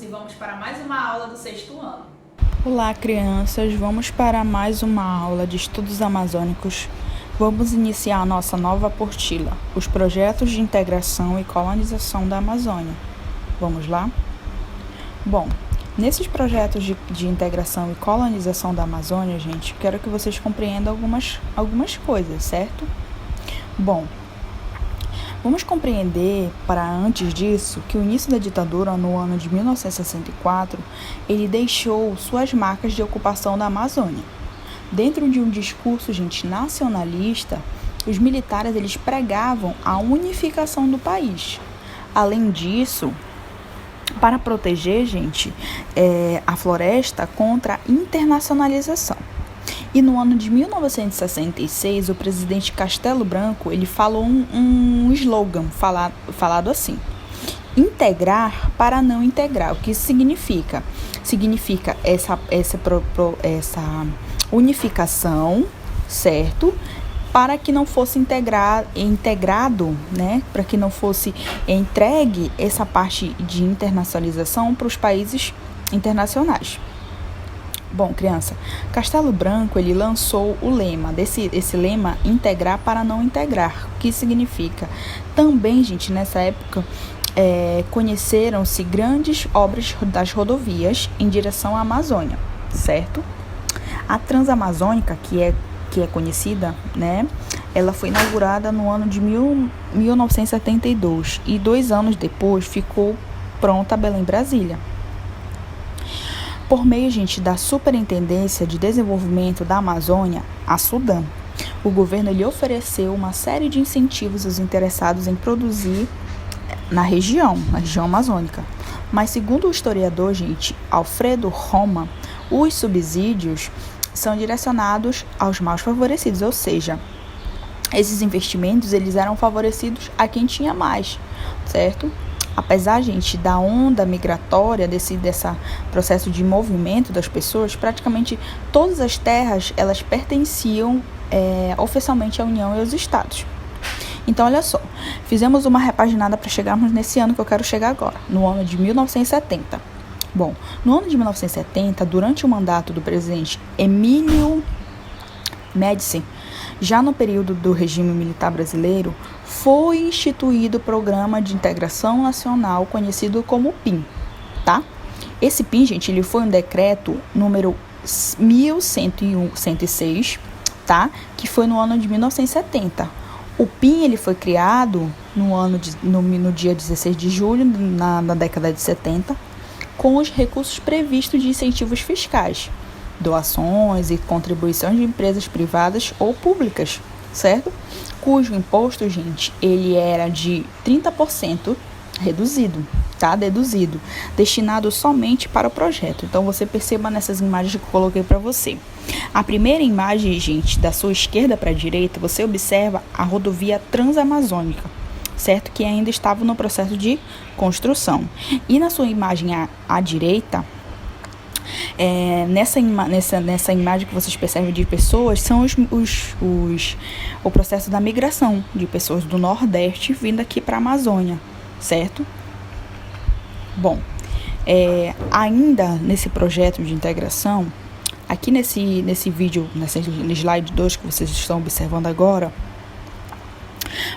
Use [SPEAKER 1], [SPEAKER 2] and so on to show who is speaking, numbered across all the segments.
[SPEAKER 1] e vamos para mais uma aula do sexto ano.
[SPEAKER 2] Olá, crianças! Vamos para mais uma aula de estudos amazônicos. Vamos iniciar a nossa nova apostila, os projetos de integração e colonização da Amazônia. Vamos lá? Bom, nesses projetos de integração e colonização da Amazônia, gente, quero que vocês compreendam algumas coisas, certo? Bom, vamos compreender, para antes disso, que o início da ditadura no ano de 1964, ele deixou suas marcas de ocupação da Amazônia. Dentro de um discurso, gente, nacionalista, os militares eles pregavam a unificação do país. Além disso, para proteger, gente, a floresta contra a internacionalização. E no ano de 1966, o presidente Castelo Branco, ele falou um slogan falado assim: integrar para não integrar. O que isso significa? Significa essa unificação, certo? Para que não fosse integrado, né? Para que não fosse entregue essa parte de internacionalização para os países internacionais. Bom, criança, Castelo Branco, ele lançou o lema, esse lema, integrar para não integrar. O que significa? Também, gente, nessa época, conheceram-se grandes obras das rodovias em direção à Amazônia, certo? A Transamazônica, que é conhecida, né? Ela foi inaugurada no ano de 1972 e 2 anos depois ficou pronta a Belém-Brasília. Por meio, gente, da Superintendência de Desenvolvimento da Amazônia, a SUDAM, o governo ele ofereceu uma série de incentivos aos interessados em produzir na região amazônica. Mas, segundo o historiador, gente, Alfredo Roma, os subsídios são direcionados aos mais favorecidos, ou seja, esses investimentos eles eram favorecidos a quem tinha mais, certo? Apesar, gente, da onda migratória, desse processo de movimento das pessoas, praticamente todas as terras, elas pertenciam oficialmente à União e aos Estados. Então, olha só, fizemos uma repaginada para chegarmos nesse ano que eu quero chegar agora, no ano de 1970. Bom, no ano de 1970, durante o mandato do presidente Emílio Médici, já no período do regime militar brasileiro, foi instituído o Programa de Integração Nacional, conhecido como PIN, tá? Esse PIN, gente, ele foi um decreto número 1106, tá? Que foi no ano de 1970. O PIN, ele foi criado no dia 16 de julho, na década de 70, com os recursos previstos de incentivos fiscais, doações e contribuições de empresas privadas ou públicas, certo? Cujo imposto, gente, ele era de 30% reduzido, tá? Deduzido, destinado somente para o projeto. Então, você perceba nessas imagens que eu coloquei para você. A primeira imagem, gente, da sua esquerda para a direita, você observa a rodovia Transamazônica, certo? Que ainda estava no processo de construção. E na sua imagem à direita, nessa imagem que vocês percebem de pessoas, são o processo da migração de pessoas do Nordeste vindo aqui para a Amazônia, certo? Bom, ainda nesse projeto de integração, aqui nesse vídeo, nesse slide 2 que vocês estão observando agora,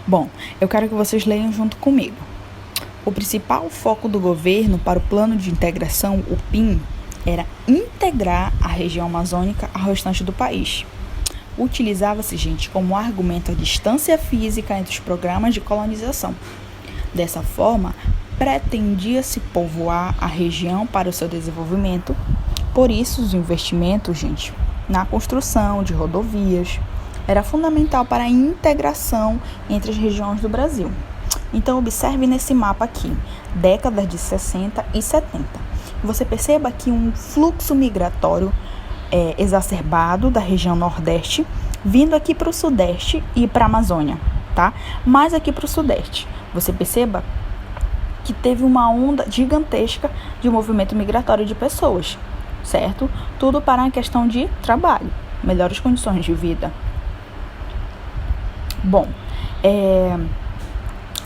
[SPEAKER 2] bom, eu quero que vocês leiam junto comigo. O principal foco do governo para o plano de integração, o PIN, era integrar a região amazônica ao restante do país. Utilizava-se, gente, como argumento a distância física entre os programas de colonização. Dessa forma, pretendia-se povoar a região para o seu desenvolvimento. Por isso, os investimentos, gente, na construção de rodovias era fundamental para a integração entre as regiões do Brasil. Então, observe nesse mapa aqui, décadas de 60 e 70. Você perceba aqui um fluxo migratório exacerbado da região Nordeste, vindo aqui para o Sudeste e para a Amazônia, tá? Mais aqui para o Sudeste. Você perceba que teve uma onda gigantesca de movimento migratório de pessoas, certo? Tudo para a questão de trabalho, melhores condições de vida. Bom,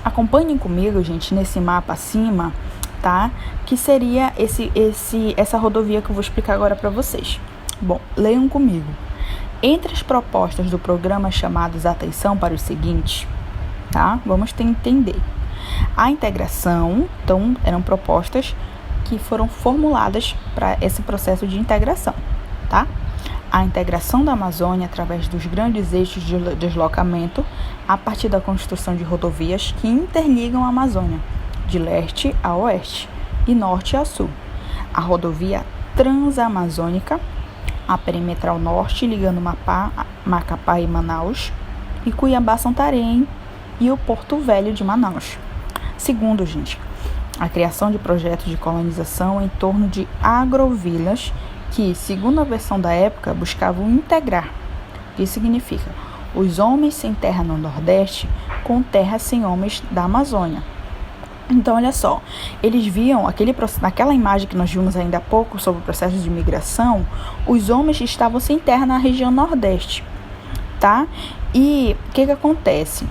[SPEAKER 2] acompanhem comigo, gente, nesse mapa acima, tá? Que seria essa rodovia que eu vou explicar agora para vocês. Bom, leiam comigo. Entre as propostas do programa chamadas atenção para os seguintes, tá? Vamos entender. A integração, então, eram propostas que foram formuladas para esse processo de integração, tá? A integração da Amazônia através dos grandes eixos de deslocamento a partir da construção de rodovias que interligam a Amazônia, de leste a oeste e norte a sul. A rodovia transamazônica, a perimetral norte ligando Macapá e Manaus, e Cuiabá-Santarém e o Porto Velho de Manaus. Segundo, gente, a criação de projetos de colonização em torno de agrovilas que, segundo a versão da época, buscavam integrar. Isso significa os homens sem terra no Nordeste com terra sem homens da Amazônia. Então, olha só, eles viam, naquela imagem que nós vimos ainda há pouco sobre o processo de migração, os homens estavam sem terra na região Nordeste, tá? E o que acontece?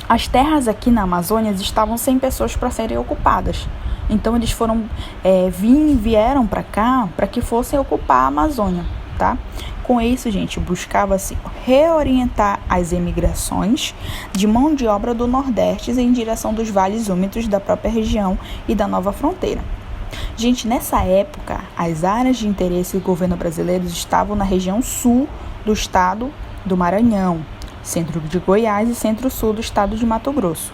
[SPEAKER 2] As terras aqui na Amazônia estavam sem pessoas para serem ocupadas. Então, eles vieram para cá para que fossem ocupar a Amazônia, tá? Com isso, gente, buscava-se reorientar as emigrações de mão de obra do Nordeste em direção dos vales úmidos da própria região e da nova fronteira. Gente, nessa época, as áreas de interesse do governo brasileiro estavam na região sul do estado do Maranhão, centro de Goiás e centro-sul do estado de Mato Grosso.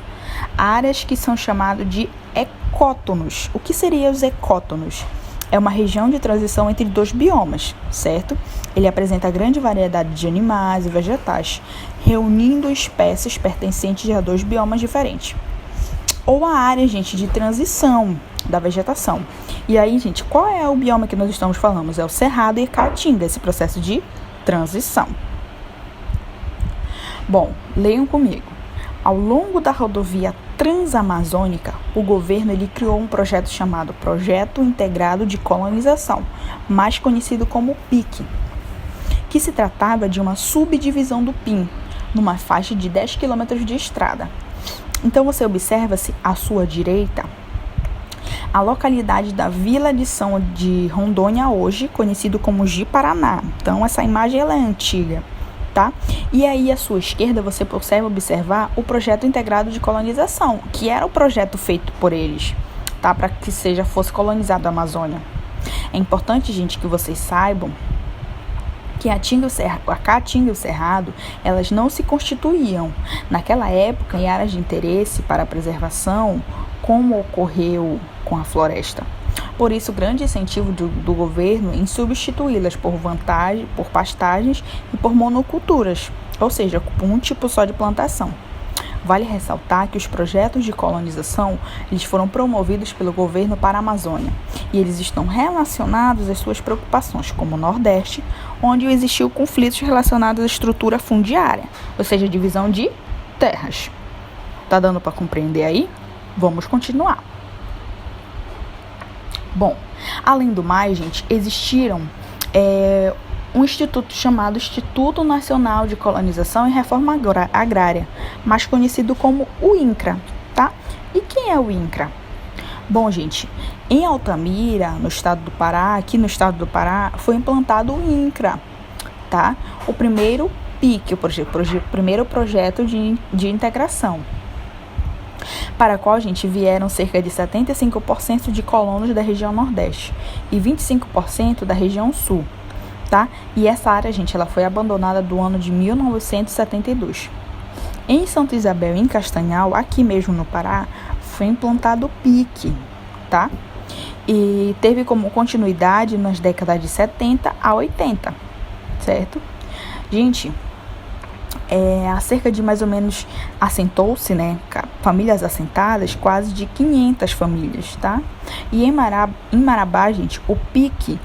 [SPEAKER 2] Áreas que são chamadas de ecótonos. O que seriam os ecótonos? É uma região de transição entre dois biomas, certo? Ele apresenta grande variedade de animais e vegetais, reunindo espécies pertencentes a dois biomas diferentes. Ou a área, gente, de transição da vegetação. E aí, gente, qual é o bioma que nós estamos falando? É o Cerrado e a Caatinga, esse processo de transição. Bom, leiam comigo. Ao longo da rodovia transamazônica, o governo criou um projeto chamado Projeto Integrado de Colonização, mais conhecido como PIC, que se tratava de uma subdivisão do PIN, numa faixa de 10 quilômetros de estrada. Então, você observa-se à sua direita a localidade da Vila de São de Rondônia, hoje conhecido como Ji-Paraná. Então, essa imagem ela é antiga. Tá? E aí, à sua esquerda, você consegue observar o projeto integrado de colonização, que era o projeto feito por eles, tá? Para que fosse colonizada a Amazônia. É importante, gente, que vocês saibam que a Caatinga e o Cerrado, elas não se constituíam naquela época em áreas de interesse para a preservação, como ocorreu com a floresta. Por isso, o grande incentivo do governo em substituí-las por pastagens e por monoculturas, ou seja, por um tipo só de plantação. Vale ressaltar que os projetos de colonização eles foram promovidos pelo governo para a Amazônia e eles estão relacionados às suas preocupações, como o Nordeste, onde existiu conflitos relacionados à estrutura fundiária, ou seja, divisão de terras. Tá dando para compreender aí? Vamos continuar. Bom, além do mais, gente, existiram um instituto chamado Instituto Nacional de Colonização e Reforma Agrária, mais conhecido como o INCRA, tá? E quem é o INCRA? Bom, gente, em Altamira, no estado do Pará, foi implantado o INCRA, tá? O primeiro PIC, o primeiro projeto de integração, para a qual, gente, vieram cerca de 75% de colonos da região Nordeste e 25% da região Sul, tá? E essa área, gente, ela foi abandonada do ano de 1972. Em Santa Isabel, em Castanhal, aqui mesmo no Pará, foi implantado o PIC, tá? E teve como continuidade nas décadas de 70 a 80, certo? Gente, há cerca de mais ou menos, assentou-se, né, famílias assentadas, quase de 500 famílias, tá? E em Marabá, gente, o PIC,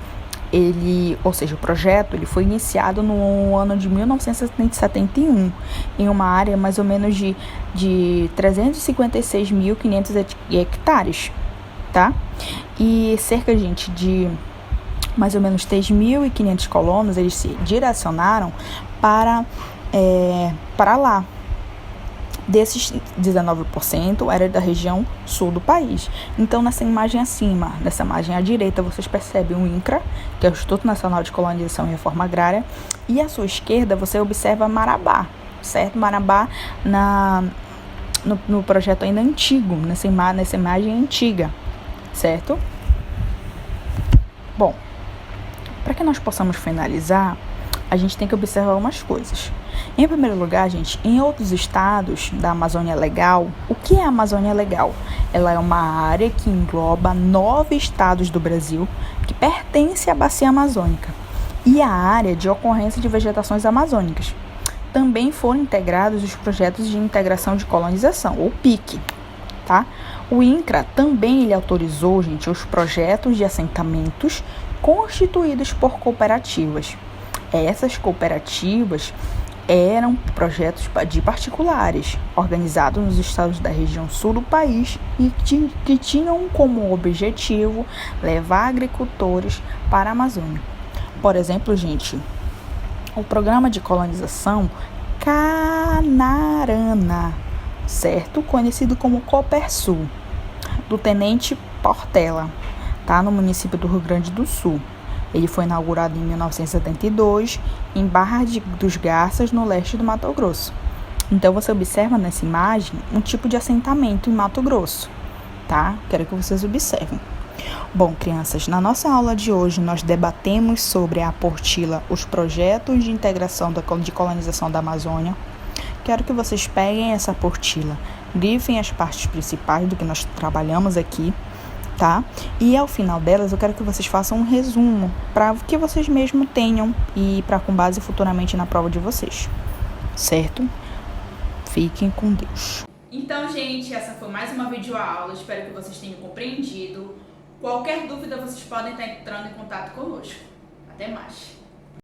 [SPEAKER 2] ou seja, o projeto, ele foi iniciado no ano de 1971, em uma área mais ou menos de 356.500 hectares, tá? E cerca, gente, de mais ou menos 3.500 colonos, eles se direcionaram para lá. Desses 19% era da região sul do país. Então, nessa imagem acima, nessa imagem à direita, vocês percebem o INCRA, que é o Instituto Nacional de Colonização e Reforma Agrária, e à sua esquerda você observa Marabá, certo? Marabá no projeto ainda antigo, nessa imagem antiga, certo? Bom, para que nós possamos finalizar, a gente tem que observar algumas coisas. Em primeiro lugar, gente, em outros estados da Amazônia Legal, o que é a Amazônia Legal? Ela é uma área que engloba 9 estados do Brasil que pertence à bacia amazônica e a área de ocorrência de vegetações amazônicas. Também foram integrados os projetos de integração de colonização, ou PIC, tá? O INCRA também ele autorizou, gente, os projetos de assentamentos constituídos por cooperativas. Essas cooperativas eram projetos de particulares, organizados nos estados da região sul do país e que tinham como objetivo levar agricultores para a Amazônia. Por exemplo, gente, o programa de colonização Canarana, certo? Conhecido como Copersul, do Tenente Portela, tá? No município do Rio Grande do Sul. Ele foi inaugurado em 1972 em Barra dos Garças, no leste do Mato Grosso. Então, você observa nessa imagem um tipo de assentamento em Mato Grosso, tá? Quero que vocês observem. Bom, crianças, na nossa aula de hoje nós debatemos sobre a apostila Os Projetos de Integração de Colonização da Amazônia. Quero que vocês peguem essa apostila, grifem as partes principais do que nós trabalhamos aqui, tá? E ao final delas eu quero que vocês façam um resumo para que vocês mesmos tenham e para com base futuramente na prova de vocês, certo? Fiquem com Deus.
[SPEAKER 1] Então, gente, essa foi mais uma videoaula. Espero que vocês tenham compreendido. Qualquer dúvida, vocês podem estar entrando em contato conosco. Até mais!